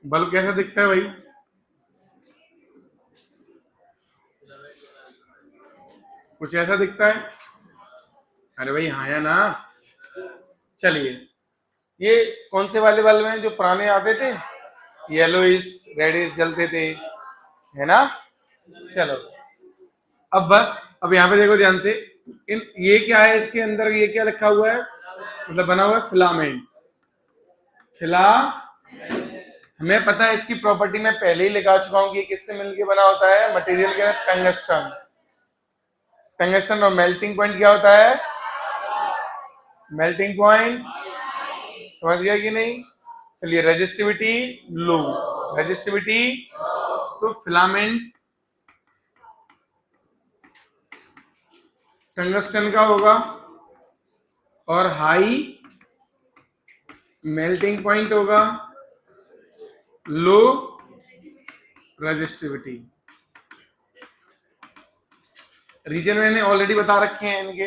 Bulb कैसा दिखता है भाई? कुछ ऐसा दिखता है? अरे भाई हाँ या ना? चलिए, ये कौन से वाले बल्ब हैं जो पुराने आते थे? येलोइस रेडिश जलते थे, है ना? चलो, अब बस, अब यहाँ पे देखो ध्यान से। इन ये क्या है, इसके अंदर ये क्या लिखा हुआ है, मतलब बना हुआ है फिलामेंट। फिला, हमें पता है इसकी प्रॉपर्टी मैं पहले ही लिखा चुका हूँ कि किससे मिलके बना होता है, मटेरियल के टंगस्टन। टंगस्टन और मेल्टिंग पॉइंट क्या होता है? मेल्टिंग पॉइंट, समझ गया कि नहीं? चलिए, रेजिस्टिविटी लो, रेजिस्टिविटी, तो फिलामेंट टंगस्टन का होगा और हाई मेल्टिंग पॉइंट होगा, लो रेजिस्टिविटी। रीजन मैंने ऑलरेडी बता रखे हैं इनके।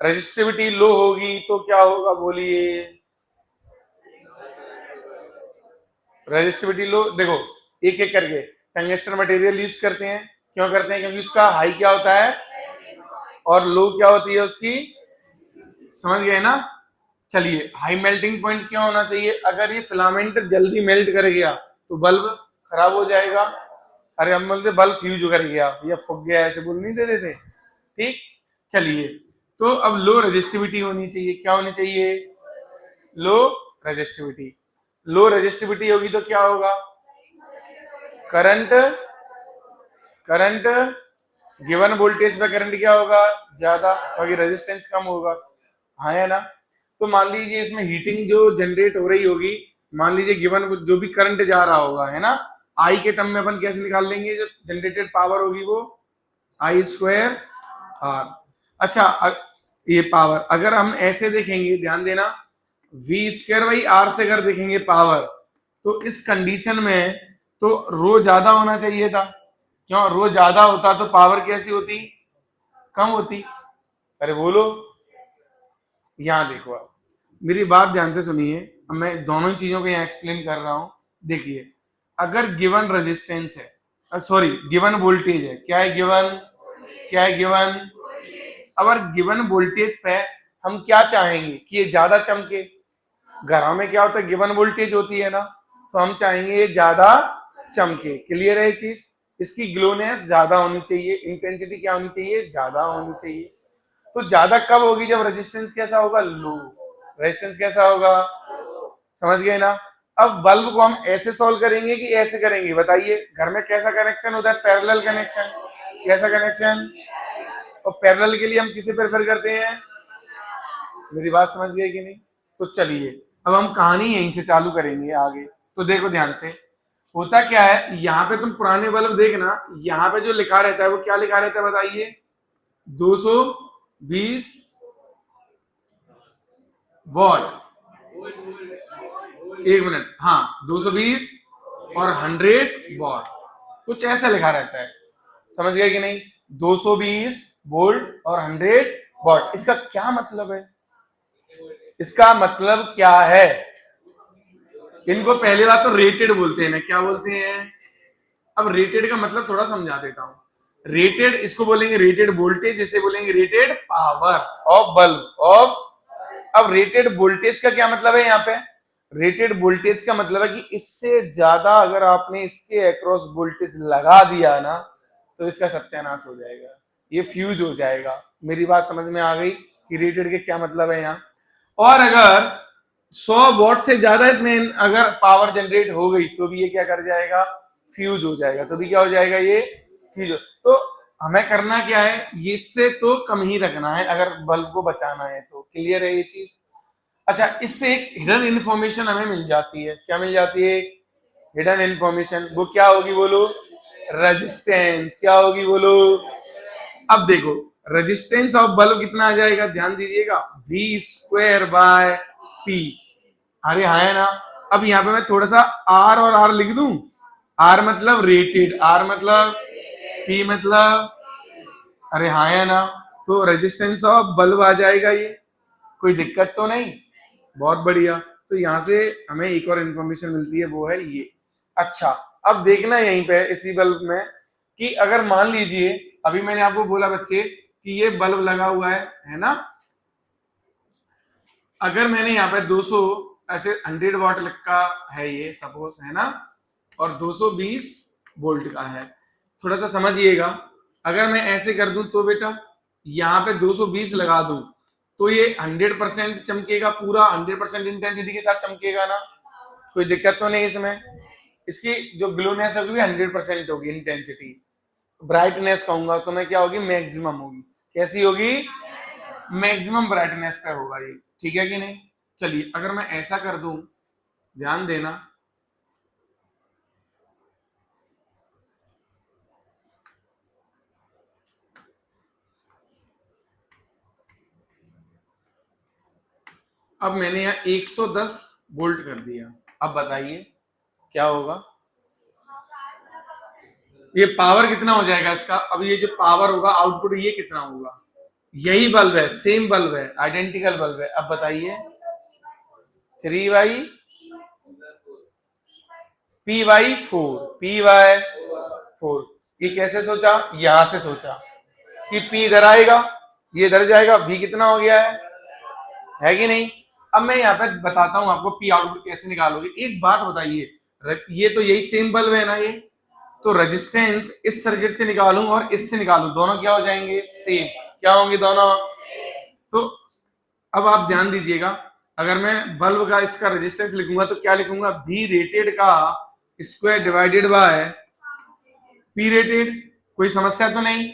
रेजिस्टिविटी लो होगी तो क्या होगा, बोलिए? रेजिस्टिविटी लो, देखो एक एक करके। टंगस्टन मटेरियल यूज करते हैं, क्यों करते हैं? क्योंकि उसका हाई क्या होता है और लो क्या होती है उसकी, समझ गए ना? चलिए, हाई मेल्टिंग पॉइंट क्यों होना चाहिए? अगर ये फिलामेंट जल्दी मेल्ट कर गया तो बल्ब खराब हो जाएगा। अरे हम बोलते बल्ब फ्यूज कर गया या फूक गया, ऐसे बोल नहीं देते थे, ठीक? चलिए, तो अब लो रेजिस्टिविटी होनी चाहिए। क्या होनी चाहिए? लो रेजिस्टिविटी। लो रेजिस्टिविटी होगी तो क्या होगा? करंट, करंट गिवन वोल्टेज पे करंट क्या होगा? ज्यादा, क्योंकि रेजिस्टेंस कम होगा, हाँ है ना? तो मान लीजिए इसमें हीटिंग जो जनरेट हो रही होगी, मान लीजिए गिवन जो भी करंट जा रहा होगा, है ना? आई के टर्म में अपन कैसे निकाल लेंगे? जो जनरेटेड पावर होगी वो आई स्क्वायर आर। अच्छा, ये पावर अगर हम ऐसे देखेंगे, ध्यान देना, वी स्क्वायर बाई आर से अगर देखेंगे पावर, तो इस कंडीशन में तो रो ज्यादा होना चाहिए था। क्यों? रो ज्यादा होता तो पावर कैसी होती? कम होती। अरे बोलो, यहां देखो, आप मेरी बात ध्यान से सुनिए। अब मैं दोनों ही चीजों को यहाँ एक्सप्लेन कर रहा हूं। देखिए, अगर गिवन रेजिस्टेंस है, सॉरी गिवन वोल्टेज है, क्या है गिवन? क्या है गिवन? अगर गिवन वोल्टेज पे हम क्या चाहेंगे कि ये ज्यादा चमके। घरों में क्या होता है, गिवन वोल्टेज होती है ना, तो हम चाहेंगे ये ज्यादा चमके। क्लियर है ये चीज? इसकी ग्लोनेस ज्यादा होनी चाहिए, इंटेंसिटी क्या होनी चाहिए? ज्यादा होनी चाहिए। तो ज्यादा कब होगी? जब रेजिस्टेंस कैसा होगा? लो। रेजिस्टेंस कैसा होगा? समझ गए ना? अब बल्ब को हम ऐसे सॉल्व करेंगे कि ऐसे करेंगे, बताइए? घर में कैसा कनेक्शन होता है? Parallel connection. कैसा कनेक्शन? और पैरेलल के लिए हम किसे प्रेफर करते हैं? मेरी बात समझ गए कि नहीं? तो चलिए, अब हम कहानी यहीं से चालू करेंगे आगे। तो देखो ध्यान से, होता क्या है, यहाँ पे तुम पुराने बल्ब देखना, यहाँ पे जो लिखा रहता है वो क्या लिखा रहता है, बताइए? 220 वॉट। एक मिनट, हाँ, 220 और 100 वॉट, कुछ ऐसा लिखा रहता है। समझ गए कि नहीं? 220 वोल्ट और 100 वॉट। इसका क्या मतलब है? इसका मतलब क्या है? इनको पहली बात तो रेटेड बोलते हैं ना, क्या बोलते हैं? अब रेटेड का मतलब थोड़ा समझा देता हूं। रेटेड इसको बोलेंगे रेटेड वोल्टेज, जिसे बोलेंगे rated power of bulb of. अब रेटेड वोल्टेज का क्या मतलब है? यहाँ पे रेटेड वोल्टेज का मतलब है कि इससे ज्यादा अगर आपने इसके अक्रॉस वोल्टेज लगा दिया ना, तो इसका सत्यानाश हो जाएगा, ये फ्यूज हो जाएगा। मेरी बात समझ में आ गई कि रेटेड के क्या मतलब है यहाँ? और अगर 100 वॉट से ज्यादा इसमें अगर पावर जनरेट हो गई तो भी ये क्या कर जाएगा? फ्यूज हो जाएगा। तो भी क्या हो जाएगा? ये फ्यूज हो। तो हमें करना क्या है? ये इससे तो कम ही रखना है अगर बल्ब को बचाना है तो। क्लियर है ये चीज? अच्छा, इससे एक हिडन इंफॉर्मेशन हमें मिल जाती है। क्या मिल जाती है? Hidden information. वो क्या होगी बोलो? रेजिस्टेंस। क्या होगी बोलो? अब देखो, रेजिस्टेंस ऑफ बल्ब कितना आ जाएगा, ध्यान दीजिएगा, वी स्क्वायर बाय पी। अरे हाँ है ना? अब यहाँ पे मैं थोड़ा सा आर और आर लिख दूं। आर मतलब रेटेड, आर मतलब, पी मतलब, अरे हाँ है ना? तो रेजिस्टेंस ऑफ बल्ब आ जाएगा ये। कोई दिक्कत तो नहीं? बहुत बढ़िया। तो यहाँ से हमें एक और इंफॉर्मेशन मिलती है, वो है ये। अच्छा, अब देखना यहीं पे इसी बल्ब में कि अगर मान लीजिए अभी मैंने आपको बोला बच्चे कि ये बल्ब लगा हुआ है ना, अगर मैंने यहाँ पे 200 ऐसे 100 वॉट लिखा है ये सपोज है ना, और 220 वोल्ट का है, थोड़ा सा समझिएगा। अगर मैं ऐसे कर दूं तो बेटा यहाँ पे 220 लगा दूं तो ये 100% चमकेगा, पूरा 100% इंटेंसिटी के साथ चमकेगा ना, कोई दिक्कत तो नहीं इसमें। इसकी जो ग्लोनेस होगी 100% होगी, इंटेंसिटी ब्राइटनेस कहूंगा तो मैं क्या होगी, मैक्सिमम होगी। कैसी होगी, मैक्सिमम ब्राइटनेस पे होगा ये, ठीक है कि नहीं। चलिए अगर मैं ऐसा कर दूं, ध्यान देना, अब मैंने यहाँ 110 वोल्ट कर दिया, अब बताइए क्या होगा, ये पावर कितना हो जाएगा इसका। अब ये जो पावर होगा आउटपुट ये कितना होगा, यही बल्ब है, सेम बल्ब है, आइडेंटिकल बल्ब है। अब बताइए 3/P/4, P/4, ये कैसे सोचा, यहां से सोचा कि P इधर आएगा, ये इधर जाएगा, V कितना हो गया है कि नहीं। अब मैं यहाँ पे बताता हूं आपको P आउटपुट कैसे निकालोगे। एक बात बताइए, ये तो यही सेम बल्ब है ना ये, तो रेजिस्टेंस इस सर्किट से निकालूं और इससे निकालूं, दोनों क्या हो जाएंगे, सेम। क्या होंगे दोनों, तो अब आप ध्यान दीजिएगा, अगर मैं बल्ब का इसका रेजिस्टेंस लिखूंगा तो क्या लिखूंगा, V रेटेड का square divided by P rated, कोई समस्या तो नहीं,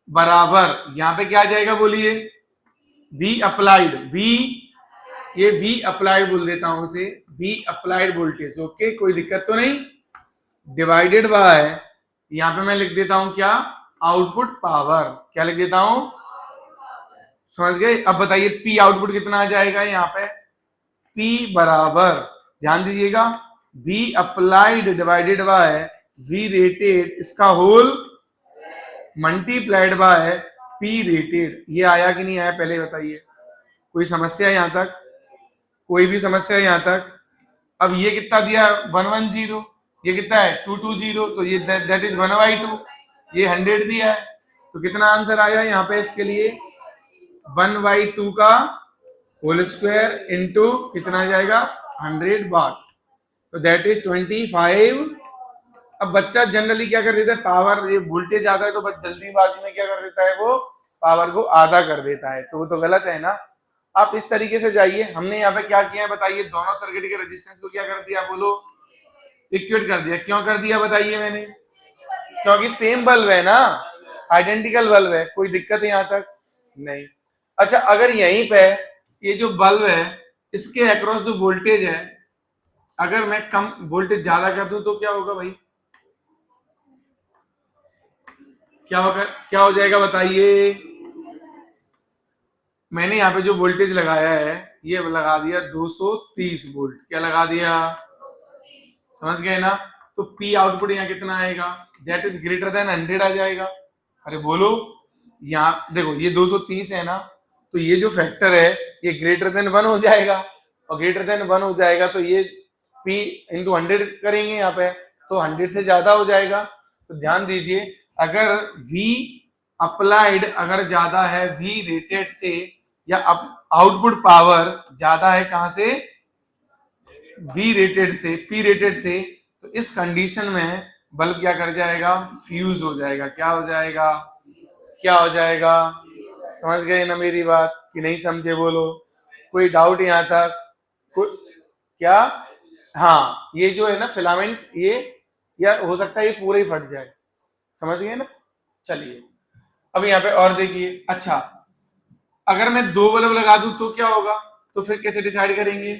बराबर यहाँ पे क्या आ जाएगा बोलिए, V अप्लाइड, ये V अप्लाइड बोल देता हूं उसे, V अप्लाइड वोल्टेज, ओके कोई दिक्कत तो नहीं, डिवाइडेड बाय यहाँ पे मैं लिख देता हूं क्या, आउटपुट पावर, क्या लिख देता हूं, समझ गए। अब बताइए P आउटपुट कितना आ जाएगा यहाँ पे, P बराबर, ध्यान दीजिएगा, V applied divided by V rated इसका whole multiplied by P rated. ये आया कि नहीं आया पहले बताइए, कोई समस्या यहाँ तक, कोई भी समस्या यहाँ तक। अब ये कितना दिया 110, ये कितना है 220, तो ये दैट इज 1/2, ये 100 दिया है, तो कितना आंसर आया यहाँ पे इसके लिए, 1/2 का होल स्क्वायर इंटू कितना आ जाएगा 100 वाट, तो दैट इज 25। अब बच्चा जनरली क्या कर देता है, पावर ये वोल्टेज आता है तो बस जल्दीबाजी में क्या कर देता है, वो पावर को आधा कर देता है, तो वो तो गलत है ना। आप इस तरीके से जाइए, हमने यहाँ पे क्या किया है बताइए, दोनों सर्किट के रेजिस्टेंस को क्या कर दिया बोलो, इक्वेट कर दिया। क्यों कर दिया बताइए मैंने, क्योंकि सेम बल्ब है ना, आइडेंटिकल बल्ब है, कोई दिक्कत है यहाँ तक नहीं। अच्छा अगर यहीं पे ये जो बल्ब है इसके अक्रॉस जो वोल्टेज है, अगर मैं कम वोल्टेज ज्यादा कर दूं तो क्या होगा भाई, क्या होगा, क्या हो जाएगा बताइए। मैंने यहाँ पे जो वोल्टेज लगाया है ये लगा दिया 230 वोल्ट, क्या लगा दिया, समझ गए ना। तो P आउटपुट यहाँ कितना आएगा, दैट इज ग्रेटर देन 100 आ जाएगा। अरे बोलो, यहाँ देखो ये 230 है ना, तो ये जो फैक्टर है ये ग्रेटर देन 1 हो जाएगा, और ग्रेटर देन 1 हो जाएगा तो ये P इंटू 100 करेंगे यहाँ पे, तो 100 से ज्यादा हो जाएगा। तो ध्यान दीजिए, अगर V अप्लाइड अगर ज्यादा है V रेटेड से, या आउटपुट पावर ज्यादा है कहां से, V रेटेड से, P रेटेड से, तो इस कंडीशन में बल्ब क्या कर जाएगा, फ्यूज हो जाएगा। क्या हो जाएगा, क्या हो जाएगा, समझ गए ना मेरी बात कि नहीं समझे बोलो, कोई डाउट यहाँ तक, कोई क्या, हाँ ये जो है ना फिलामेंट ये, या हो सकता है ये पूरा ही फट जाए, समझ गए ना। चलिए अब यहाँ पे और देखिए, अच्छा अगर मैं 2 बल्ब लगा दूं तो क्या होगा, तो फिर कैसे डिसाइड करेंगे,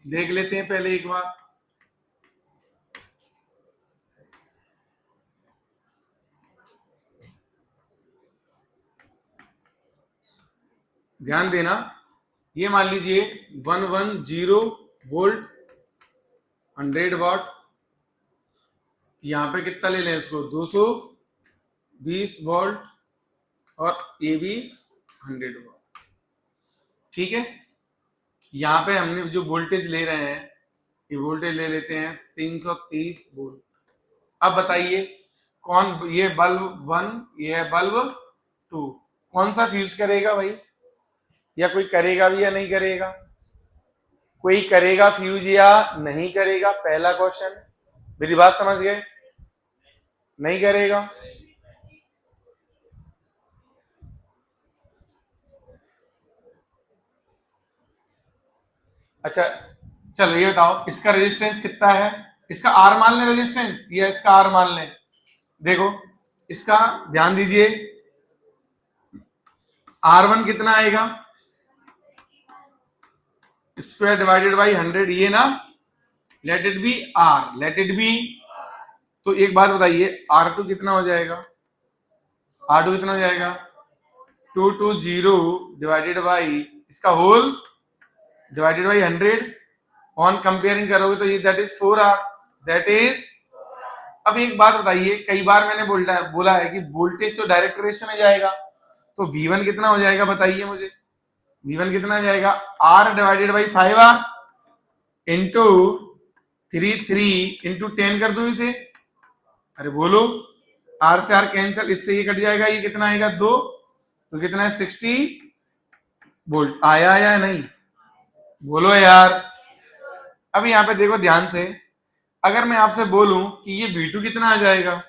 देख लेते हैं पहले एक बार। ध्यान देना, ये मान लीजिए 110 वोल्ट 100 वाट, यहां पे कितना ले लें इसको 220 वोल्ट, और ये भी 100 वाट, ठीक है। यहां पे हमने जो वोल्टेज ले रहे हैं ये वोल्टेज ले लेते हैं 330 वोल्ट। अब बताइए कौन, ये बल्ब 1, ये है बल्ब 2, कौन सा फ्यूज करेगा भाई? या कोई करेगा भी या नहीं करेगा? कोई करेगा फ्यूज या नहीं करेगा? पहला क्वेश्चन, मेरी बात समझ गए? नहीं करेगा। अच्छा चलो ये बताओ, इसका रेजिस्टेंस कितना है? इसका आर मान लें रेजिस्टेंस, या इसका आर मान लें? देखो इसका ध्यान दीजिए, R1 कितना आएगा? स्क्वायर डिवाइडेड बाई 100, ये ना, let it be R, let it be. तो एक बात बताइए, R2 कितना हो जाएगा? R2 कितना हो जाएगा? 220 डिवाइडेड बाई इसका whole divided by 100, on comparing करोगे तो ये that is 4R, that is. अब एक बात बताइए, कई बार मैंने बोला है कि वोल्टेज तो डायरेक्ट रेशियो में जाएगा, तो V1 कितना हो जाएगा बताइए मुझे? V1 कितना जाएगा? R divided by 5R into 3 into 10 कर दू इसे। अरे बोलो, R से R कैंसिल, इससे ये कट जाएगा, ये कितना आएगा? 2, तो कितना है? 60 वोल्ट आया या नहीं? बोलो यार। अब यहाँ पे देखो ध्यान से, अगर मैं आपसे बोलूं कि ये V2 कितना आ जाएगा,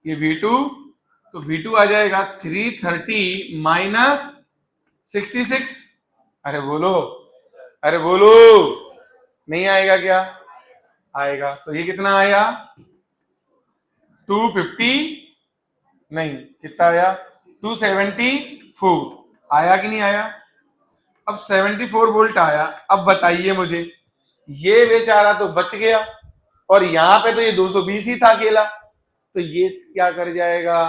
ये V2, तो V2 आ जाएगा 330 माइनस 66। अरे बोलो, अरे बोलो, नहीं आएगा क्या? आएगा। तो ये कितना आया? 250, नहीं कितना आया? 274 आया कि नहीं आया? अब 74 वोल्ट आया। अब बताइए मुझे, ये बेचारा तो बच गया, और यहां पे तो ये 220 ही था अकेला, तो ये क्या कर जाएगा?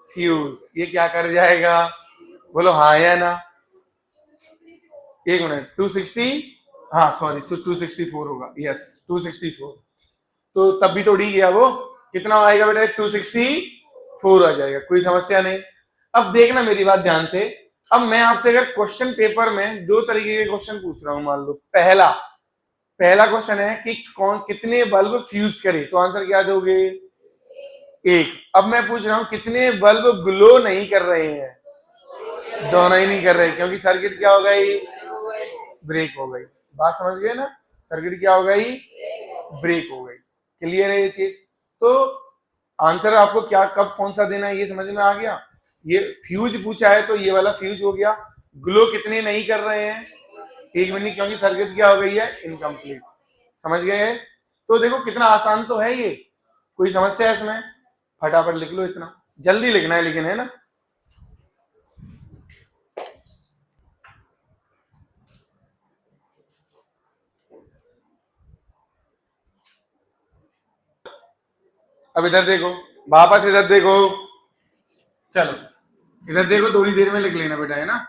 फ्यूज। ये क्या कर जाएगा? बोलो हाँ या ना? एक मिनट, 260, हाँ सॉरी 264 होगा, यस 264। तो तब भी तो डी गया वो, कितना आएगा बेटा? 264 आ जाएगा, कोई समस्या नहीं। अब देखना मेरी बात ध्यान से, अब मैं आपसे अगर क्वेश्चन पेपर में दो तरीके के क्वेश्चन पूछ रहा हूं, मान लो पहला क्वेश्चन है कि कौन कितने बल्ब फ्यूज करे, तो आंसर क्या दोगे? एक। अब मैं पूछ रहा हूं कितने बल्ब ग्लो नहीं कर रहे हैं? दोनों ही नहीं कर रहे, क्योंकि सर्किट क्या हो गई? ब्रेक हो गई। बात समझ गए ना? सर्किट क्या हो गई? ब्रेक हो गई। क्लियर है ये चीज? तो आंसर आपको क्या कब कौन सा देना है ये समझ में आ गया? ये फ्यूज पूछा है तो ये वाला फ्यूज हो गया। ग्लो कितने नहीं कर रहे हैं? एक मिनट, क्योंकि सर्किट क्या हो गई है? इनकम्प्लीट। समझ गए? तो देखो कितना आसान तो है ये, कोई समस्या है इसमें? फटाफट लिख लो, इतना जल्दी लिखना है लेकिन, है ना? अब इधर देखो, वापस इधर देखो, चलो इधर देखो, थोड़ी देर में लिख लेना बेटा, है ना?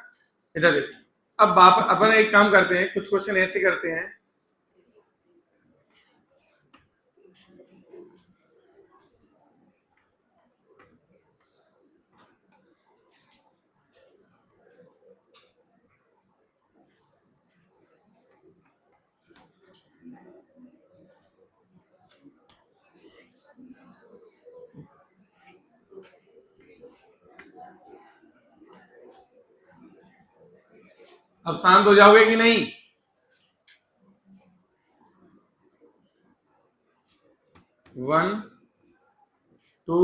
इधर देखो। अब वापस अपन एक काम करते हैं, कुछ क्वेश्चन ऐसे करते हैं। अब शांत हो जाओगे कि नहीं? 1 2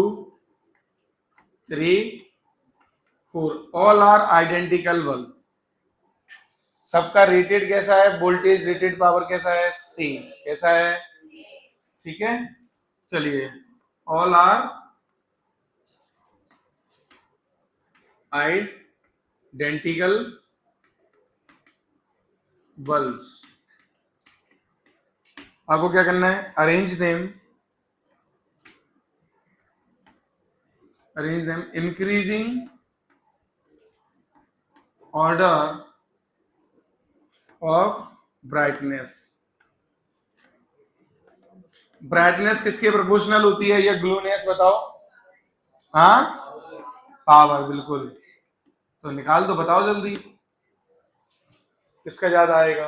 3 4 ऑल आर आइडेंटिकल बल्ब। सबका रेटेड कैसा है? वोल्टेज रेटेड पावर कैसा है? सेम। कैसा है? ठीक है, चलिए। All are identical bulbs. आपको क्या करना है? Arrange them increasing order of brightness. Brightness किसके प्रोपोर्शनल होती है? या ग्लोनेस बताओ। हाँ, पावर, बिल्कुल। तो निकाल दो, बताओ जल्दी किसका ज्यादा आएगा?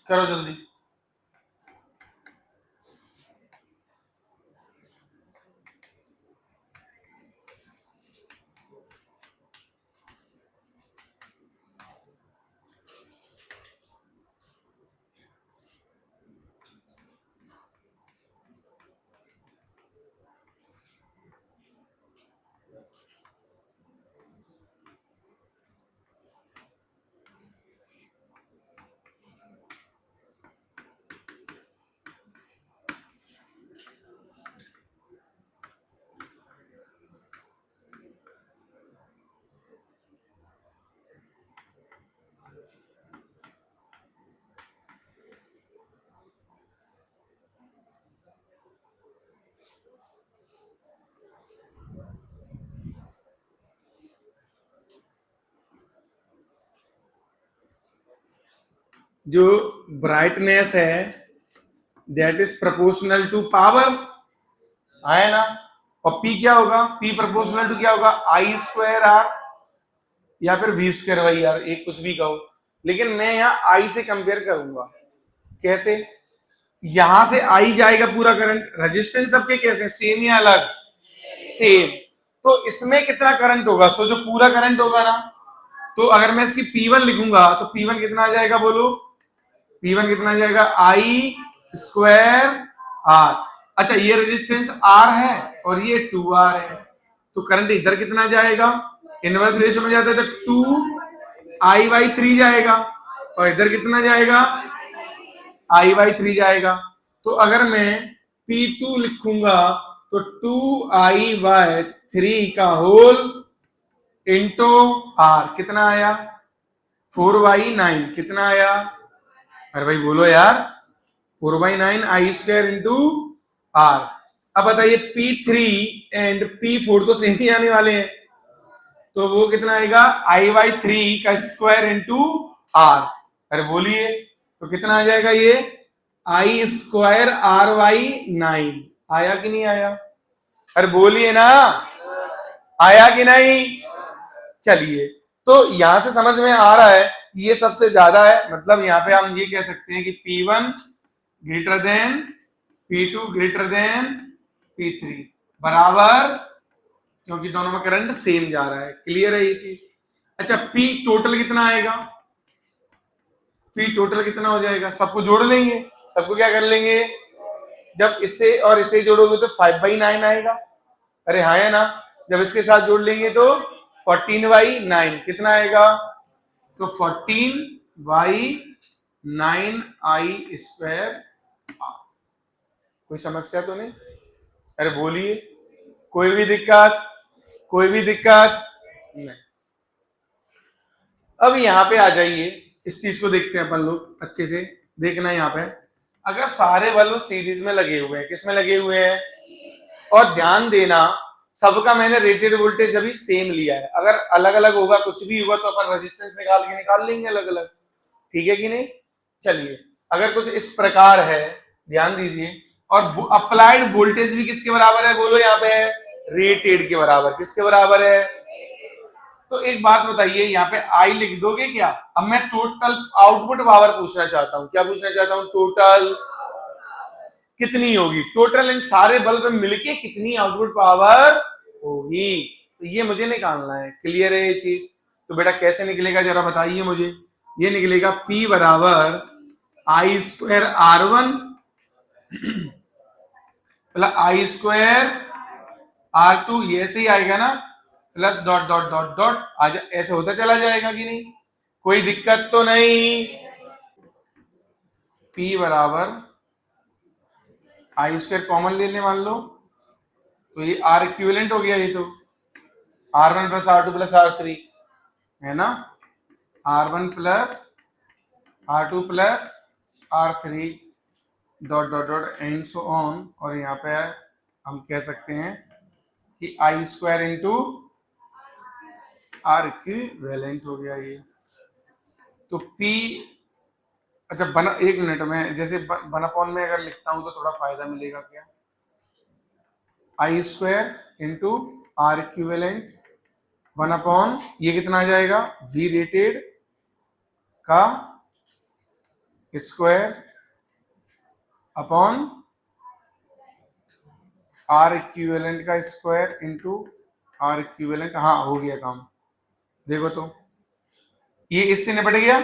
करो जल्दी। जो ब्राइटनेस है that is proportional to power, है ना। और P क्या होगा, P प्रोपोर्शनल टू क्या होगा, आई स्क्वायर आर या फिर वी स्क्वायर वाई आर, एक कुछ भी कहो, लेकिन मैं यहाँ आई से कंपेयर करूंगा। कैसे, यहां से आई जाएगा पूरा करंट, रेजिस्टेंस सबके कैसे सेम या अलग, सेम, तो इसमें कितना करंट होगा, सो जो पूरा करंट होगा ना, तो अगर मैं इसकी P1 लिखूंगा तो P1 कितना आ जाएगा, बोलो P1 कितना आ जाएगा, आई स्क्वायर आर। अच्छा ये रेजिस्टेंस R है और ये 2R है, तो करंट इधर कितना जाएगा, इनवर्स रेशियो में जाता है तो 2I/3 जाएगा, और इधर कितना जाएगा, I/3 जाएगा। तो अगर मैं P2 लिखूंगा तो 2I/3 का होल इंटू R कितना आया, 4/9 कितना आया, अरे भाई बोलो यार, 4/9 आई स्क्वायर इंटू R। अब बताइए P3 एंड P4 तो सेम ही आने वाले हैं, तो वो कितना आएगा, I/3 का स्क्वायर इंटू R। अरे बोलिए तो कितना आ जाएगा, ये आई स्क्वायर R/9 आया कि नहीं आया, अरे बोलिए ना, आया कि नहीं। चलिए तो यहां से समझ में आ रहा है ये सबसे ज्यादा है, मतलब यहाँ पे हम ये कह सकते हैं कि P1 greater than P2 greater than P3 बराबर, क्योंकि दोनों में करंट सेम जा रहा है। क्लियर है ये चीज। अच्छा P टोटल कितना आएगा, P टोटल कितना हो जाएगा, सबको जोड़ लेंगे, सबको क्या कर लेंगे, जब इसे और इसे जोड़ोगे तो 5/9 आएगा, अरे हाँ है ना, जब इसके साथ जोड़ लेंगे तो 14/9 कितना आएगा, तो 14/9 आई स्क्वायर। कोई समस्या तो नहीं, अरे बोलिए, कोई भी दिक्कत, कोई भी दिक्कत नहीं। अब यहाँ पे आ जाइए, इस चीज को देखते हैं अपन लोग, अच्छे से देखना यहाँ पे, अगर सारे बल्ब सीरीज में लगे हुए हैं, किस में लगे हुए हैं, और ध्यान देना सबका मैंने रेटेड वोल्टेज अभी सेम लिया है, अगर अलग अलग होगा कुछ भी होगा तो अपन रेजिस्टेंस निकाल लेंगे अलग अलग, ठीक है कि नहीं। चलिए अगर कुछ इस प्रकार है, ध्यान दीजिए, और अप्लाइड वोल्टेज भी किसके बराबर है, बोलो यहाँ पे रेटेड के बराबर, किसके बराबर है। तो एक बात बताइए, यहाँ पे आई लिख दोगे क्या, अब मैं टोटल आउटपुट पावर पूछना चाहता हूँ, क्या पूछना चाहता हूँ, टोटल कितनी होगी, टोटल इन सारे बल्ब में मिलके कितनी आउटपुट पावर होगी, तो ये मुझे निकालना है। क्लियर है ये चीज, तो बेटा कैसे निकलेगा जरा बताइए मुझे। ये निकलेगा P बराबर आई स्क्वायर R1 प्लस आई स्क्वायर R2, ये ऐसे ही आएगा ना, plus dot dot dot dot आज ऐसे होता चला जाएगा कि नहीं, कोई दिक्कत तो नहीं। P बराबर आई स्क्वायर कॉमन लेने मान लो, तो ये R इक्विवेलेंट हो गया, ये तो R1 plus R2 plus R3 है ना, R1 plus R2 plus R3 dot dot dot and so on, और यहाँ पे हम कह सकते हैं कि आई स्क्वायर इंटू R इक्विवेलेंट हो गया ये। तो P, अच्छा बना, एक मिनट में जैसे वन अपॉन में अगर लिखता हूं तो थोड़ा फायदा मिलेगा क्या, आई स्क्वायर इंटू R इक्विवेलेंट 1 ये कितना आ जाएगा, V रेटेड का स्क्वायर अपॉन आर इक्विवेलेंट का स्क्वायर इंटू आर इक्विवेलेंट। हाँ हो गया काम। देखो तो ये इससे निपट गया।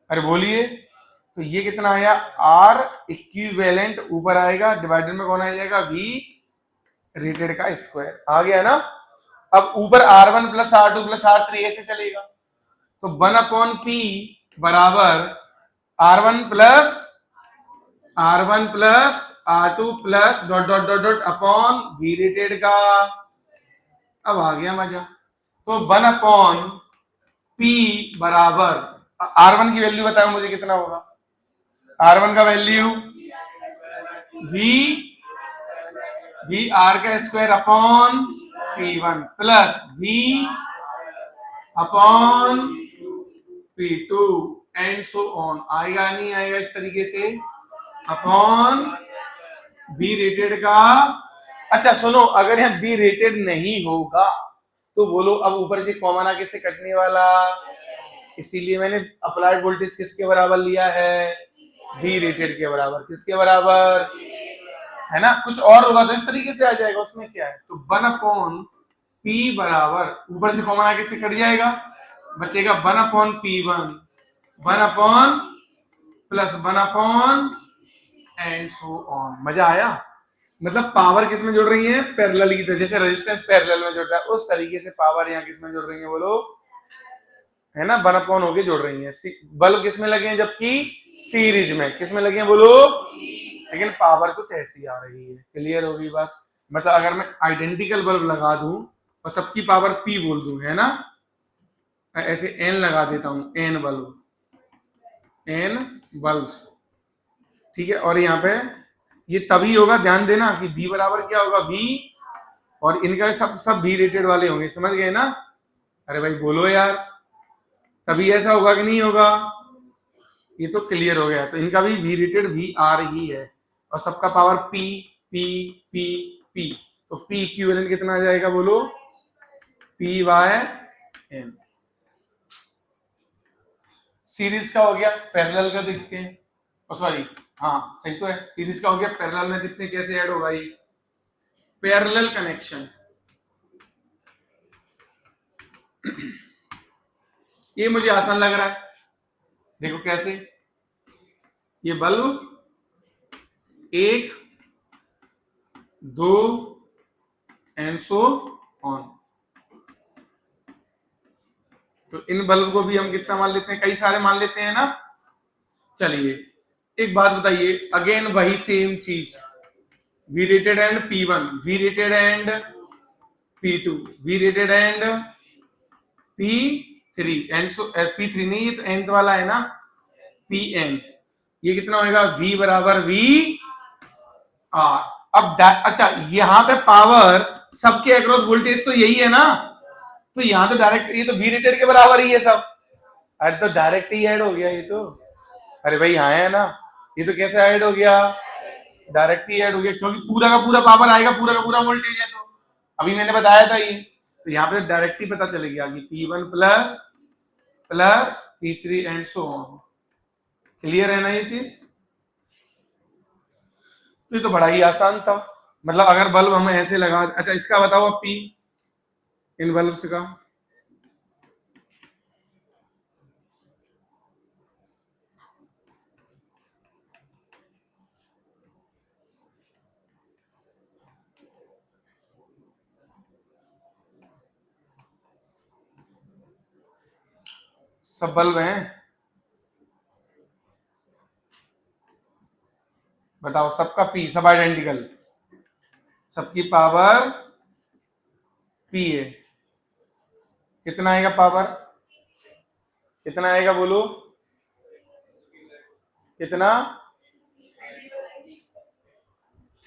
अरे बोलिए, तो ये कितना आया, आर इक्विवेलेंट ऊपर आएगा, डिवाइडेड में कौन आ जाएगा, वी रेटेड का स्क्वायर आ गया ना। अब ऊपर R1 plus R2 plus R3 ऐसे चलेगा, तो 1 अपॉन पी बराबर R1 plus R2 plus dot dot dot dot upon V rated का। अब आ गया मजा। तो 1 अपॉन पी बराबर R1 की वैल्यू बताओ मुझे कितना होगा। R1 का वैल्यू वी आर का square upon P1 plus V upon P2 and so on. आएगा नहीं आएगा इस तरीके से, अपॉन बी रेटेड का। अच्छा सुनो, अगर यहाँ बी रेटेड नहीं होगा तो बोलो, अब ऊपर से कॉमन आगे से कटने वाला, इसीलिए मैंने अप्लाइड वोल्टेज किसके बराबर लिया है, बी रेटेड के बराबर। किसके बराबर है ना, कुछ और होगा तो इस तरीके से आ जाएगा, उसमें क्या है। तो 1 अपॉन पी बराबर ऊपर से कॉमन आगे से कट जाएगा, बचेगा 1 upon P1 1 upon plus 1 upon and so on. मजा आया। मतलब पावर किस में जुड़ रही है, पैरेलल की तरह, जैसे रेजिस्टेंस पैरेलल में जुड़ रहा है उस तरीके से पावर यहाँ किस में जुड़ रही है बोलो, है ना, 1 अपॉन होके जुड़ रही है। बल्ब किस में लगे हैं, जबकि सीरीज में। किस में लगे हैं बोलो, लेकिन पावर कुछ ऐसी आ रही है। क्लियर होगी बात। मतलब अगर मैं आइडेंटिकल बल्ब लगा दूं और सबकी पावर P बोल दूं, है ना, ऐसे N लगा देता हूं, N बल्ब्स, ठीक है। और यहाँ पे ये तभी होगा, ध्यान देना कि V बराबर क्या होगा, V, और इनका सब V रेटेड वाले होंगे, समझ गए ना। अरे भाई बोलो यार, तभी ऐसा होगा कि नहीं होगा। ये तो क्लियर हो गया। तो इनका भी V रेटेड VR ही है, और सबका power P P P P। तो P इक्विवेलेंट कितना आ जाएगा बोलो, P/N। सीरीज का हो गया, पैरेलल का देखते हैं। सॉरी, हाँ सही तो है, सीरीज का हो गया, पैरेलल में देखते हैं कैसे ऐड होगा ये। पैरेलल कनेक्शन, ये मुझे आसान लग रहा है। देखो कैसे, ये बल्ब 1 2 एंड सो ऑन। तो इन बल्ब को भी हम कितना मान लेते हैं, कई सारे मान लेते हैं ना। चलिए एक बात बताइए, अगेन वही सेम चीज, V rated and P1, V rated and P2, V rated and P3 and so P3 नहीं, ये तो nth वाला है ना, Pn। ये कितना होगा, V बराबर V R। अब अच्छा, यहाँ पे पावर सबके अक्रॉस वोल्टेज तो यही है ना, तो यहाँ तो डायरेक्ट, ये तो V रेटेड के बराबर ही है सब। अरे तो डायरेक्ट ही ऐड हो गया ये तो। अरे भाई हाँ है ना, ये तो कैसे ऐड हो गया, डायरेक्ट ही ऐड हो गया, क्योंकि पूरा का पूरा पावर आएगा, पूरा का पूरा वोल्टेज है। तो अभी मैंने बताया था ये, तो यहाँ पे डायरेक्ट ही पता चलेगी आगे, P1 plus plus P3 and so on. Clear है ना ये चीज। तो ये तो बड़ा ही आसान था। मतलब अगर बल्ब हमें ऐसे लगा, अच्छा इसका बताओ अब P, इन बल्ब्स का। सब बल्ब हैं, बताओ सबका P, सब आइडेंटिकल, सबकी पावर P है। कितना आएगा पावर, कितना आएगा बोलो, कितना,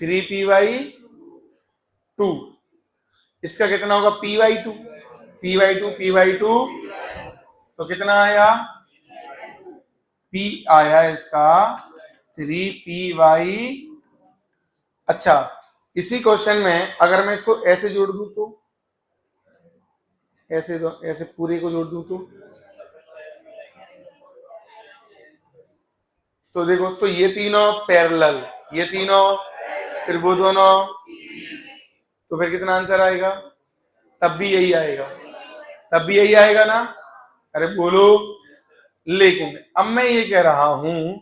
3P/2। इसका कितना होगा, P/2, P/2 P/2, तो कितना आया, P आया इसका 3P/। अच्छा इसी क्वेश्चन में अगर मैं इसको ऐसे जोड़ दूं तो, ऐसे पूरे को जोड़ दूं तो, तो देखो, तो ये तीनों पैरेलल, ये तीनों, फिर वो दोनों, तो फिर कितना आंसर आएगा? तब भी यही आएगा, तब भी यही आएगा ना? अरे बोलो। लेकिन अब मैं ये कह रहा हूं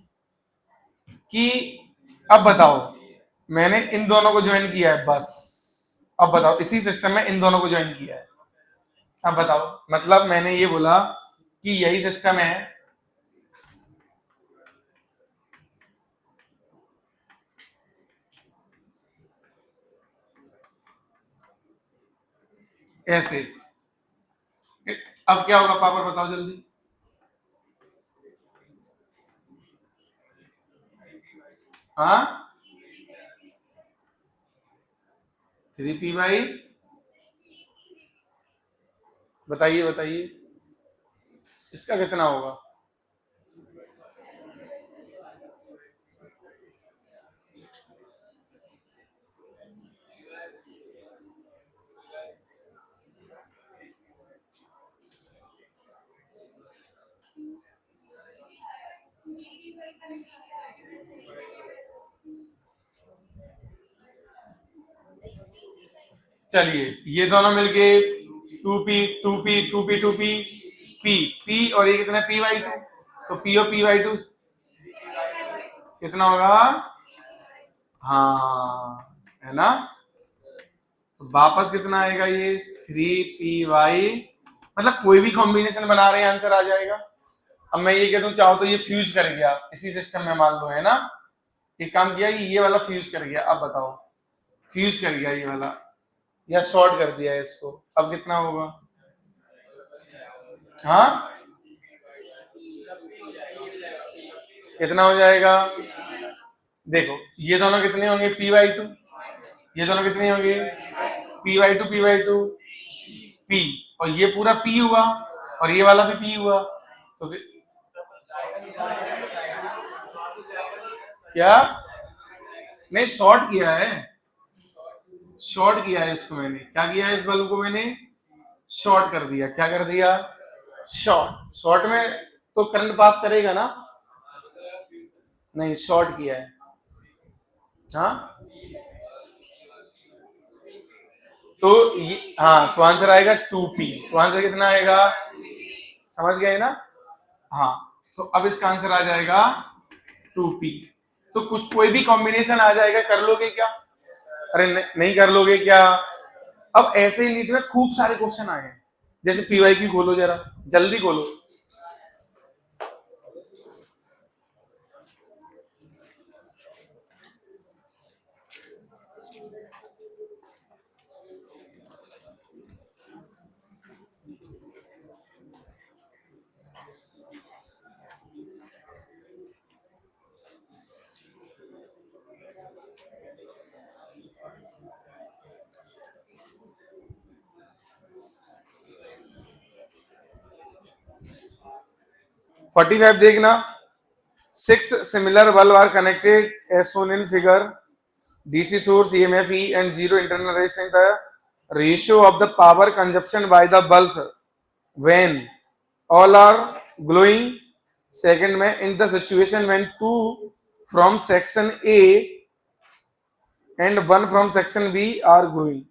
कि अब बताओ, मैंने इन दोनों को ज्वाइन किया है बस, अब बताओ इसी सिस्टम में इन दोनों को ज्वाइन किया है, अब बताओ, मतलब मैंने ये बोला कि यही सिस्टम है, ऐसे। अब क्या होगा पापा, बताओ जल्दी। हाँ, 3p/, बताइए बताइए, इसका कितना होगा? चलिए, ये दोनों मिलके 2p 2p 2p 2p p p, और ये कितना p/2, तो p और p/2 कितना होगा? हाँ, है ना? तो वापस कितना आएगा ये? 3p/, मतलब कोई भी कॉम्बिनेशन बना रहे हैं आंसर आ जाएगा। अब मैं ये कहता हूँ, चाहो तो ये फ्यूज कर गया इसी सिस्टम में, मान लो, है ना? एक काम किया, ये वाला फ्यूज कर गया, अब बताओ, फ्यूज कर गया ये वाला, या शॉर्ट कर दिया है इसको, अब कितना होगा? हाँ, कितना हो जाएगा? देखो, ये दोनों कितने होंगे? p/2, ये दोनों कितने होंगे? p/2 p/2 p, और ये पूरा p हुआ, और ये वाला भी p हुआ, तो क्या? नहीं, शॉर्ट किया है, शॉर्ट किया है इसको मैंने, क्या किया है? इस बल्ब को मैंने शॉर्ट कर दिया, क्या कर दिया? शॉर्ट। शॉर्ट में तो करंट पास करेगा ना? नहीं, शॉर्ट किया है। हाँ, तो ये, हाँ, तो आंसर आएगा 2p, तो आंसर कितना आएगा? समझ गए ना? हाँ, तो अब इसका आंसर आ जाएगा 2p। तो कुछ कोई भी कॉम्बिनेशन आ जाएगा, कर लोगे क्या? अरे नहीं कर लोगे क्या? अब ऐसे ही नीट में खूब सारे क्वेश्चन आए हैं, जैसे पीवाईक्यू खोलो जरा, जल्दी खोलो। फोर्टी फाइव देखना, 6 similar bulb are connected as shown in figure. DC source, EMF E and zero internal resistance. The ratio of the power consumption by the bulbs when all are glowing. Second में, in the situation when two from section A and one from section B are glowing.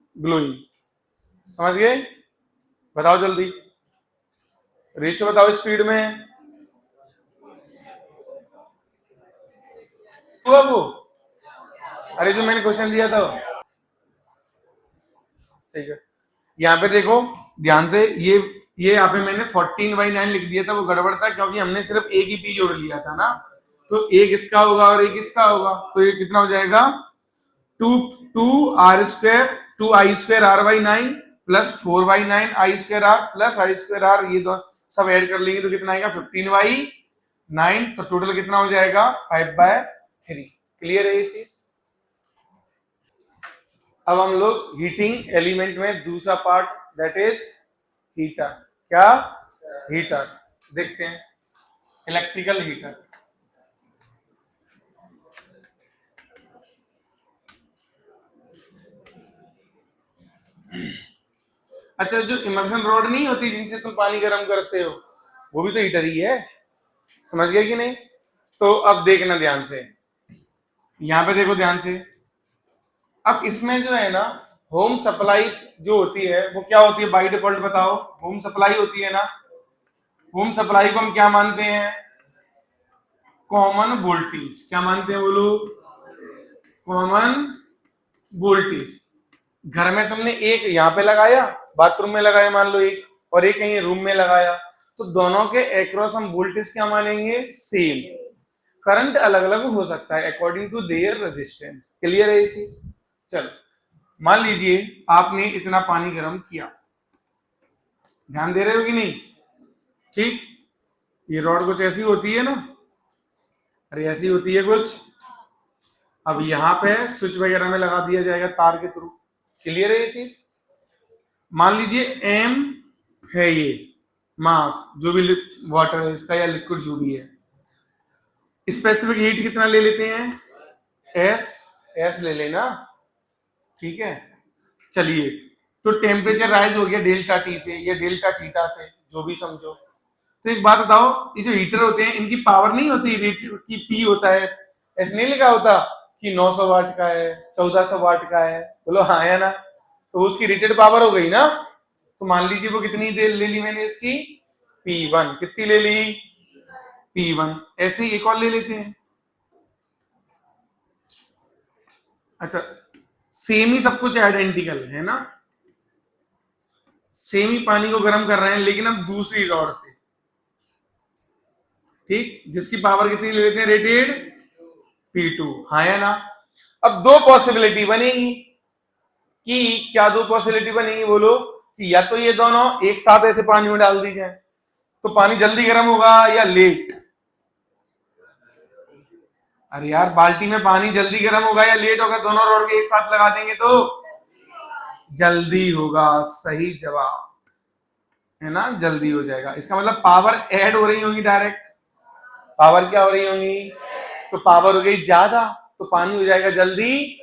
समझ गए? बताओ जल्दी, ratio बताओ speed में। वो, अरे जो मैंने क्वेश्चन दिया था, सही है। यहाँ पे देखो ध्यान से, ये यहाँ पे मैंने 14/9 लिख दिया था, वो गड़बड़ था क्योंकि हमने सिर्फ एक ही पी जोड़ लिया था ना, तो एक इसका होगा और एक इसका होगा, तो ये कितना हो जाएगा? 2r²2i²r/9 plus 4/9i²r plus i²r, ये दो सब ऐड कर लेंगे तो कितना आएगा? 15/9, तो टोटल कितना हो जाएगा? 5/3। क्लियर है ये चीज? अब हम लोग हीटिंग एलिमेंट में दूसरा पार्ट, दैट इज हीटर। क्या? हीटर देखते हैं, इलेक्ट्रिकल हीटर। अच्छा, जो इमर्शन रॉड नहीं होती जिनसे तुम पानी गर्म करते हो, वो भी तो हीटर ही है, समझ गए कि नहीं? तो अब देखना ध्यान से, यहां पे देखो ध्यान से। अब इसमें जो है ना होम सप्लाई जो होती है वो क्या होती है बाय डिफॉल्ट, बताओ। होम सप्लाई होती है ना, होम सप्लाई को हम क्या मानते हैं? Common voltage. क्या मानते हैं बोलो? Common voltage. घर में तुमने एक यहाँ पे लगाया, बाथरूम में लगाया मान लो एक, और एक कहीं रूम में लगाया, तो दोनों के एक्रॉस हम वोल्टेज क्या मानेंगे? सेम। करंट अलग अलग हो सकता है according to their resistance. Clear है ये चीज? चलो मान लीजिए आपने इतना पानी गर्म किया, ध्यान दे रहे हो कि नहीं? ठीक, ये रॉड कुछ ऐसी होती है ना, अरे ऐसी होती है कुछ। अब यहाँ पे स्विच वगैरह में लगा दिया जाएगा तार के थ्रू। क्लियर है ये चीज? मान लीजिए एम है ये मास, जो भी वाटर है इसका या लिक्विड जो भी है, स्पेसिफिक हीट कितना ले लेते हैं? एस। एस ले लेना, ठीक है। चलिए, तो टेम्परेचर राइज हो गया डेल्टा टी से या डेल्टा थीटा से, जो भी समझो। तो एक बात बताओ, ये जो हीटर होते हैं इनकी पावर नहीं होती की पी होता है, ऐसे नहीं लिखा होता कि 900 वाट का है, 1400 वाट का है? बोलो हाँ या ना? तो उसकी रेटेड पावर हो गई ना। तो मान लीजिए वो कितनी देर ले ली मैंने इसकी? P1। कितनी ले ली? P1। ऐसे ही एक और ले लेते हैं। अच्छा, सेम ही सब कुछ आइडेंटिकल है ना, सेम ही पानी को गर्म कर रहे हैं, लेकिन अब दूसरी रॉड से, ठीक, जिसकी पावर कितनी ले लेते हैं? Rated P2। हाँ या ना? अब दो पॉसिबिलिटी बनेगी कि क्या दो पॉसिबिलिटी बनेगी बोलो? कि या तो ये दोनों एक साथ ऐसे पानी में डाल दी जाए तो पानी जल्दी गर्म होगा या लेट? अरे यार, बाल्टी में पानी जल्दी गर्म होगा या लेट होगा? दोनों रॉड के एक साथ लगा देंगे तो जल्दी होगा। सही जवाब है ना, जल्दी हो जाएगा। इसका मतलब पावर ऐड हो रही होगी डायरेक्ट। पावर क्या हो रही होगी? तो पावर हो गई ज्यादा, तो पानी हो जाएगा जल्दी।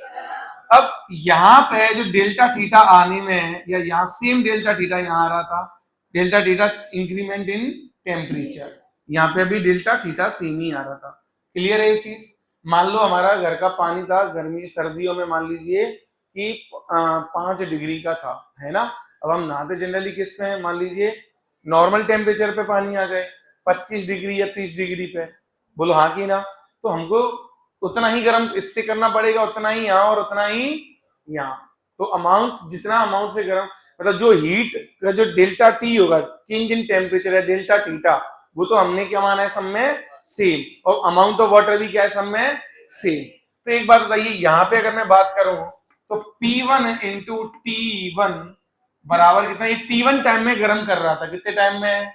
अब यहां पे जो डेल्टा थीटा आने में, या यहाँ सेम डेल्टा थीटा यहाँ आ रहा था, delta theta increment in temperature, यहाँ पे भी डेल्टा थीटा सेम ही आ रहा था। क्लियर है ये चीज? मान लो हमारा घर का पानी था गर्मी सर्दियों में, मान लीजिए कि 5 डिग्री का था, है ना। अब हम नहाते जनरली किस पे हैं? मान लीजिए नॉर्मल टेम्परेचर पे पानी आ जाए 25 डिग्री या 30 डिग्री पे, बोलो हाँ कि ना? तो हमको उतना ही गर्म इससे करना पड़ेगा, उतना ही यहाँ और उतना ही यहाँ। तो अमाउंट, जितना अमाउंट से गर्म, मतलब जो हीट का जो डेल्टा टी होगा, चेंज इन टेम्परेचर है डेल्टा थीटा, वो तो हमने क्या माना है सब में? सेम। और अमाउंट ऑफ वाटर भी क्या है सब में? सेम। तो एक बात बताइए, यहाँ पे अगर मैं बात करूं तो P1 इंटू T1 बराबर कितना? ये T1 टाइम में गर्म कर रहा था, कितने टाइम में?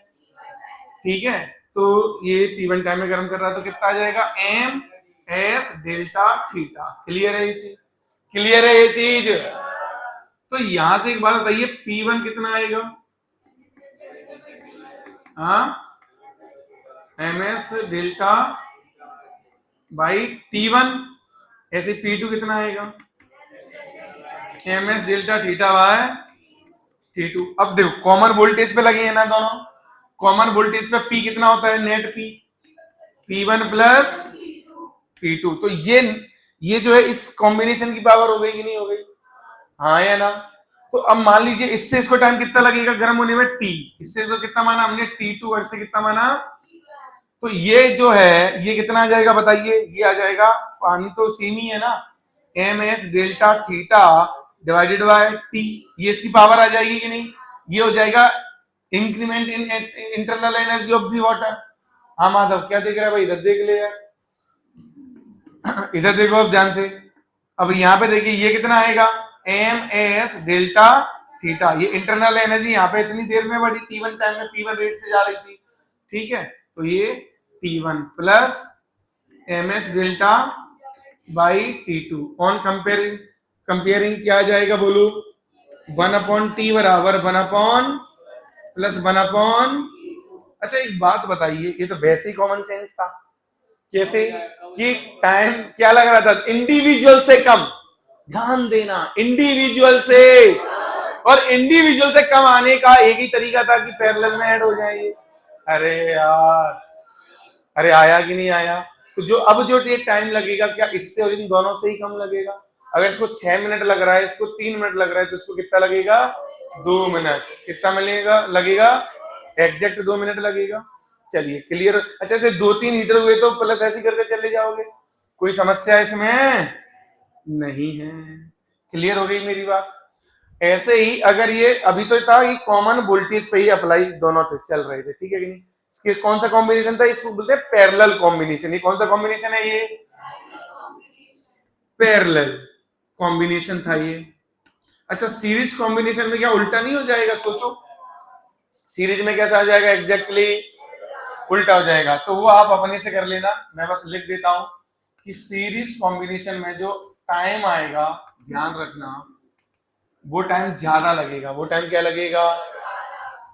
ठीक है, तो ये T1 टाइम में गर्म कर रहा था, तो कितना आ जाएगा? M S delta theta. Clear है ये चीज? क्लियर है ये चीज? तो यहां से एक बात बताइए, P1 कितना आएगा? हाँ, M S delta by T1। ऐसे P2 कितना आएगा? M S delta theta by T2। अब देखो कॉमन वोल्टेज पे लगे हैं ना दोनों, कॉमन वोल्टेज पे P कितना होता है? Net P, P1 plus P2। तो ये जो है इस कॉम्बिनेशन की पावर हो गई कि नहीं हो गई? हाँ या ना? तो अब मान लीजिए इससे इसको टाइम कितना लगेगा गर्म होने में? T। इससे तो कितना माना हमने? T2। और से कितना माना? तो ये जो है ये कितना आ जाएगा बताइए? ये आ जाएगा, पानी तो सेम ही है ना, M S delta theta divided by T. ये इसकी पावर आ जाएगी कि नहीं? ये हो जाएगा increment in internal energy of the water. हाँ माधव, क्या देख रहा है भाई? इधर देख ले यार, इधर देखो अब ध्यान से। अब यहाँ पे देखिए ये कितना आएगा? M S delta theta. ये इंटरनल एनर्जी यहाँ पे इतनी देर में बढ़ी, T1 टाइम में P1 रेट से जा रही थी, ठीक है। तो ये T1 plus M S delta by T2 on comparing क्या आ जाएगा बोलो? 1/T बराबर 1 प्लस 1। अच्छा एक बात बताइए, ये तो वैसे ही कॉमन सेंस था, जैसे कि टाइम क्या लग रहा था? इंडिविजुअल से कम। ध्यान देना, इंडिविजुअल से, और इंडिविजुअल से कम आने का एक ही तरीका था कि पैरेलल में ऐड हो जाए। अरे यार, अरे आया कि नहीं आया? तो जो अब जो ये टाइम लगेगा क्या इससे और इन दोनों से ही कम लगेगा? अगर इसको 6 मिनट लग रहा है, इसको 3 मिनट लग रहा है, तो इसको कितना लगेगा? 2 मिनट। कितना मिलेगा लगेगा? एग्जैक्ट 2 मिनट लगेगा। चलिए क्लियर। अच्छा ऐसे 2-3 हीटर हुए तो प्लस ऐसे करके चले जाओगे, कोई समस्या इसमें नहीं है। क्लियर हो गई मेरी बात? ऐसे ही अगर ये अभी तो था कि कॉमन वोल्टेज पे ही अप्लाई दोनों थे चल रहे थे, ठीक है कि नहीं? इसके कौन सा कॉम्बिनेशन था? इसको बोलते हैं पैरेलल कॉम्बिनेशन। ये कौन सा कॉम्बिनेशन है? ये पैरेलल कॉम्बिनेशन था ये। अच्छा सीरीज कॉम्बिनेशन में क्या उल्टा नहीं हो जाएगा? सोचो, सीरीज में कैसा हो जाएगा? एग्जैक्टली उल्टा हो जाएगा। तो वो आप अपने से कर लेना, मैं बस लिख देता हूं कि सीरीज कॉम्बिनेशन में जो टाइम आएगा, ध्यान रखना, वो टाइम ज्यादा लगेगा। वो टाइम क्या लगेगा?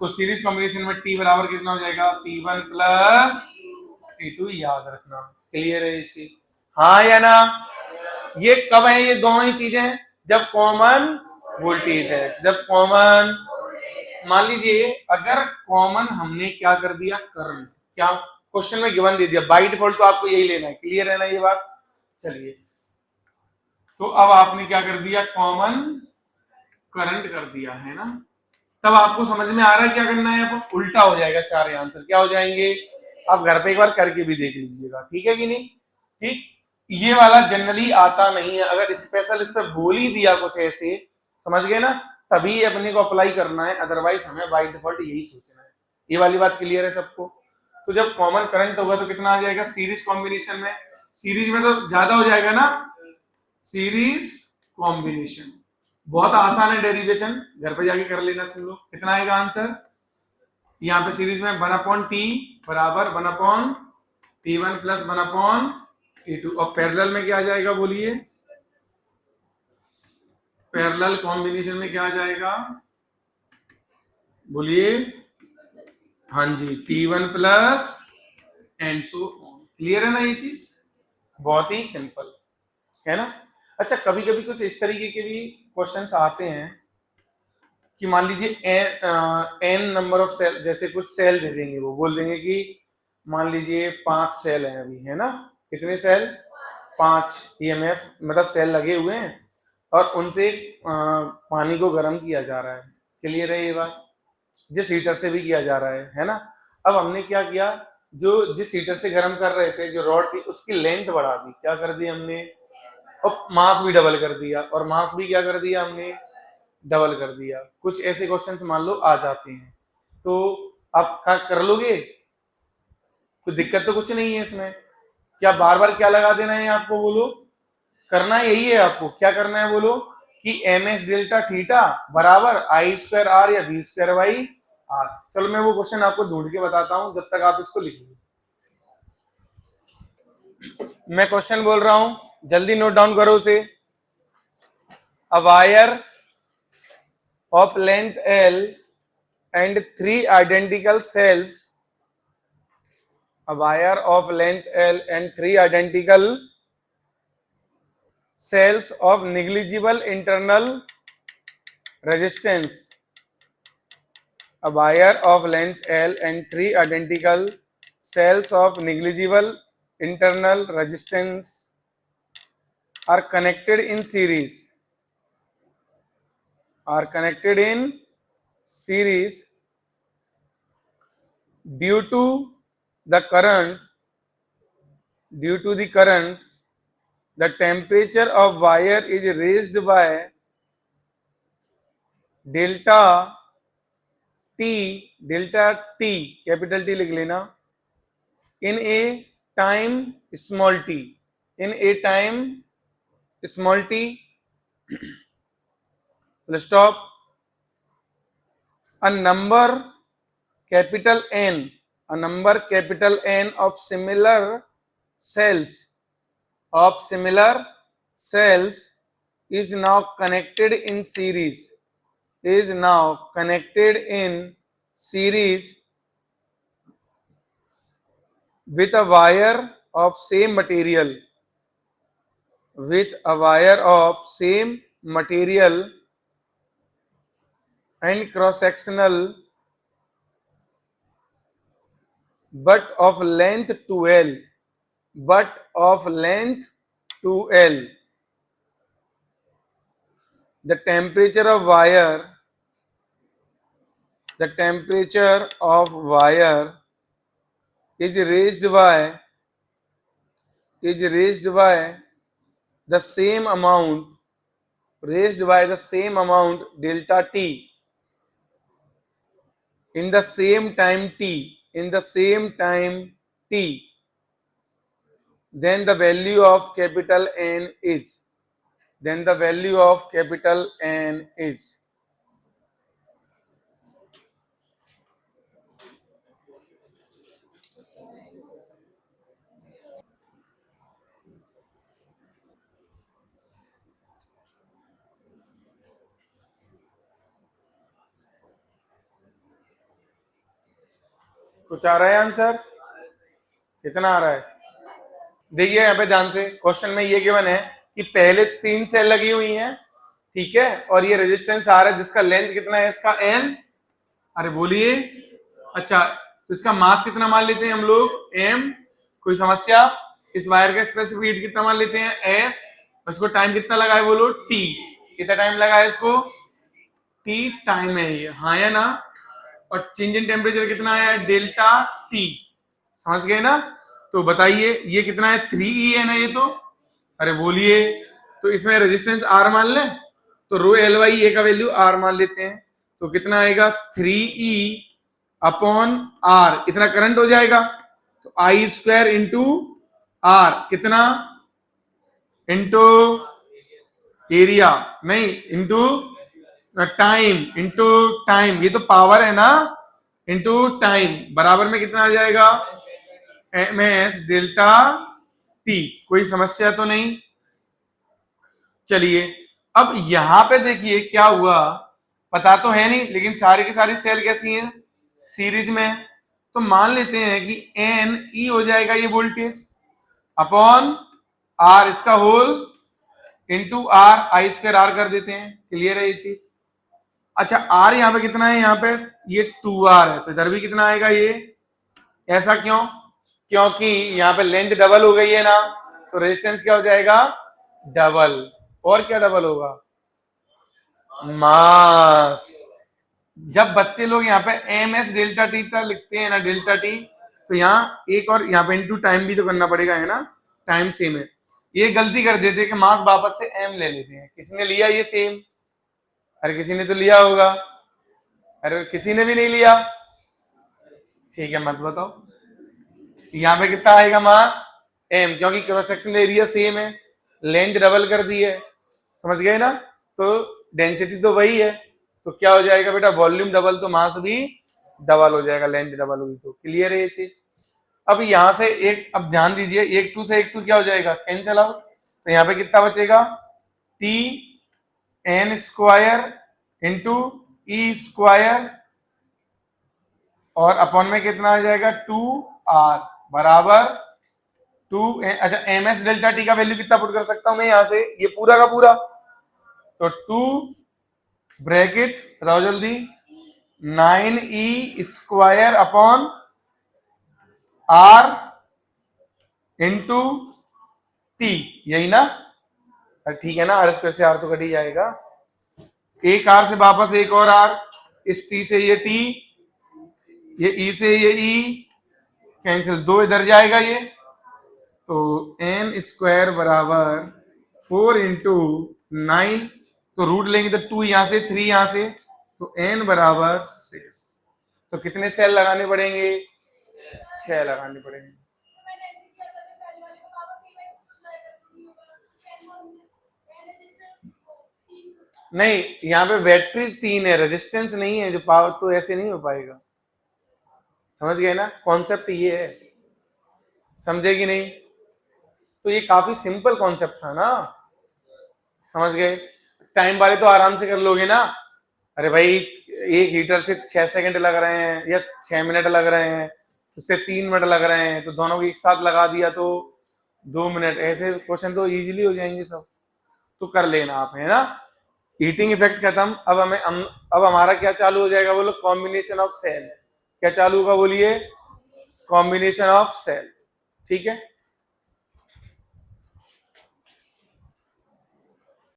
तो सीरीज कॉम्बिनेशन में टी बराबर कितना हो जाएगा? T1 plus T2। याद रखना। क्लियर है ये चीज? हाँ या ना? ये कब है? ये दोनों ही चीजें जब कॉमन वोल्टेज है। जब कॉमन, मान लीजिए अगर कॉमन हमने क्या कर दिया? करंट। क्या क्वेश्चन में गिवन दे दिया, बाय डिफॉल्ट तो आपको यही लेना है। क्लियर है ना ये बात? चलिए, तो अब आपने क्या कर दिया? कॉमन करंट कर दिया है ना? तब आपको समझ में आ रहा है क्या करना है? अब उल्टा हो जाएगा, सारे आंसर क्या हो जाएंगे? आप घर पे एक बार करके भी देख लीजिएगा, ठीक है कि नहीं? ठीक। ये वाला जनरली आता नहीं है, अगर स्पेशल इस पे बोल ही दिया कुछ ऐसे, समझ गए ना, तभी अपने को अप्लाई करना है, अदरवाइज हमें बाय डिफॉल्ट यही सोचना है। ये वाली बात क्लियर है सबको? तो जब कॉमन करंट होगा तो कितना आ जाएगा सीरीज कॉम्बिनेशन में? सीरीज में तो ज्यादा हो जाएगा ना, सीरीज कॉम्बिनेशन। बहुत आसान है डेरिवेशन, घर पे जाके कर लेना तुम लोग। कितना आएगा आंसर? यहाँ पे सीरीज में 1/t बराबर 1/T1 प्लस 1/T2। और पैरेलल में क्या आ जाएगा? बोलिए, पैरेलल कॉम्बिनेशन में क्या आ जाएगा? बोलिए। हाँ जी, T1 plus and so on. Clear है ना ये चीज? बहुत ही सिंपल है ना? अच्छा कभी कभी कुछ इस तरीके के भी क्वेश्चंस आते हैं कि मान लीजिए n नंबर ऑफ सेल, जैसे कुछ सेल दे देंगे, वो बोल देंगे कि मान लीजिए 5 सेल हैं अभी, है ना? कितने सेल? 5 EMF मतलब सेल लगे हुए हैं और उनसे पानी को गर्म किया जा रहा है। क्लियर है ये बात? जिस हीटर से भी किया जा रहा है ना? अब हमने क्या किया, जो जिस हीटर से गर्म कर रहे थे, जो रॉड थी उसकी लेंथ बढ़ा दी। क्या कर दी हमने? और मास भी डबल कर दिया, और मास भी क्या कर दिया हमने? डबल कर दिया। कुछ ऐसे क्वेश्चंस मान लो आ जाते हैं, तो आप कर लोगे? कोई दिक्कत तो कुछ नहीं है इसमें। क्या बार बार क्या लगा देना है आपको? बोलो, करना यही है आपको। क्या करना है बोलो? कि ms डेल्टा थीटा बराबर I² R या V² बाई R। चलो मैं वो क्वेश्चन आपको ढूंढ के बताता हूं, जब तक आप इसको लिखिए। मैं क्वेश्चन बोल रहा हूं, जल्दी नोट डाउन करो उसे। A wire of length L and 3 identical cells, a wire of length L and 3 identical cells of negligible internal resistance, a wire of length L and 3 identical cells of negligible internal resistance are connected in series, due to the current, the temperature of wire is raised by delta t, capital T लिख लेना, in a time small t, full stop, a number capital N of similar cells is now connected in series, with a wire of same material, and cross sectional but of length 12. but of length 2L. The temperature of wire is raised by the same amount delta T in the same time T, then the value of capital N is कुछ आ रहा है answer? कितना आ रहा है? देखिए यहाँ पे ध्यान से, क्वेश्चन में ये गिवन है कि पहले 3 सेल लगी हुई हैं, ठीक है, और ये रेजिस्टेंस आ रहा है जिसका लेंथ कितना है, इसका एन, अरे बोलिए, अच्छा, तो इसका मास कितना मान लेते हैं हम लोग, एम, कोई समस्या? इस वायर का स्पेसिफिक हीट कितना मान लेते हैं, एस, और इसको टाइम कितना लगा है बोलो, टी, कितना टाइम लगा है इसको, टी टाइम है ये, हाँ या ना? और चेंज इन टेम्परेचर कितना है, डेल्टा टी, समझ गए ना? तो बताइए ये कितना है, 3E है ना ये तो, अरे बोलिए, तो इसमें रेजिस्टेंस R मान लें, तो रो एल वाई ए का वैल्यू R मान लेते हैं, तो कितना आएगा 3E अपॉन R, इतना करंट हो जाएगा, तो I स्क्वायर इंटू R, कितना, इंटू एरिया नहीं, इंटू टाइम, ये तो पावर है ना, इंटू टाइम, बराबर में कितना आ जाएगा, ms डेल्टा टी, कोई समस्या तो नहीं? चलिए अब यहां पे देखिए क्या हुआ, पता तो है नहीं, लेकिन सारी की सारी सेल कैसी हैं, सीरीज में, तो मान लेते हैं कि एन ई हो जाएगा ये वोल्टेज अपॉन आर इसका whole into R, I square R कर देते हैं, क्लियर है ये चीज? अच्छा आर यहाँ पे कितना है, यहाँ पे ये 2R है, तो इधर भी कितना आएगा ये, ऐसा क्यों? क्योंकि यहाँ पे लेंथ डबल हो गई है ना, तो रेजिस्टेंस क्या हो जाएगा, डबल, और क्या डबल होगा, मास। जब बच्चे लोग यहाँ पे एम एस डेल्टा टी लिखते हैं ना, डेल्टा टी, तो यहाँ एक और यहाँ पे इनटू टाइम भी तो करना पड़ेगा, है ना, टाइम सेम है, ये गलती कर देते हैं कि मास वापस से एम ले लेते हैं, किसी ने लिया ये सेम, अरे किसी ने तो लिया होगा, अरे किसी ने भी नहीं लिया, ठीक है मत बताओ, यहाँ पे कितना आएगा मास, एम, क्योंकि क्रॉस सेक्शनल एरिया सेम है, लेंथ डबल कर दी है, समझ गए ना, तो डेंसिटी तो वही है, तो क्या हो जाएगा बेटा, वॉल्यूम डबल तो मास भी डबल हो जाएगा, लेंथ डबल हुई तो, क्लियर है ये चीज? अब यहां से एक, अब ध्यान दीजिए, एक टू से एक टू क्या हो जाएगा, कैंसिल आउट, तो यहाँ पे कितना बचेगा, T N square into E square, और अपॉन में कितना आ जाएगा, 2R बराबर 2, अच्छा एम एस डेल्टा टी का वैल्यू कितना पुट कर सकता हूं मैं यहां से, ये पूरा का पूरा, तो 2 ब्रैकेट बताओ जल्दी, 9E square upon R into T, यही ना, ठीक है ना, R स्क्वायर से R तो कट ही जाएगा, एक R से वापस एक और R, इस T से ये T, ये E से ये E कैंसिल, 2 इधर जाएगा ये, तो n स्क्वायर बराबर 4 इंटू 9, तो रूट लेंगे तो 2 यहां से 3 यहां से, तो n बराबर 6, तो कितने सेल लगाने पड़ेंगे, 6 लगाने पड़ेंगे। नहीं यहाँ पे बैटरी 3 है, रेजिस्टेंस नहीं है, जो पावर, तो ऐसे नहीं हो पाएगा, समझ गए ना, कॉन्सेप्ट ये है, समझे कि नहीं? तो ये काफी सिंपल कॉन्सेप्ट था ना, समझ गए? टाइम वाले तो आराम से कर लोगे ना, अरे भाई एक हीटर से 6 सेकंड लग रहे हैं या 6 मिनट लग रहे हैं, उससे 3 मिनट लग रहे हैं, तो दोनों को एक साथ लगा दिया तो 2 मिनट, ऐसे क्वेश्चन तो इजीली हो जाएंगे सब, तो कर लेना आप, है ना? हीटिंग इफेक्ट खत्म, अब हमारा क्या चालू हो जाएगा बोलो, कॉम्बिनेशन ऑफ सेल, क्या चालू होगा बोलिए, कॉम्बिनेशन ऑफ सेल, ठीक है।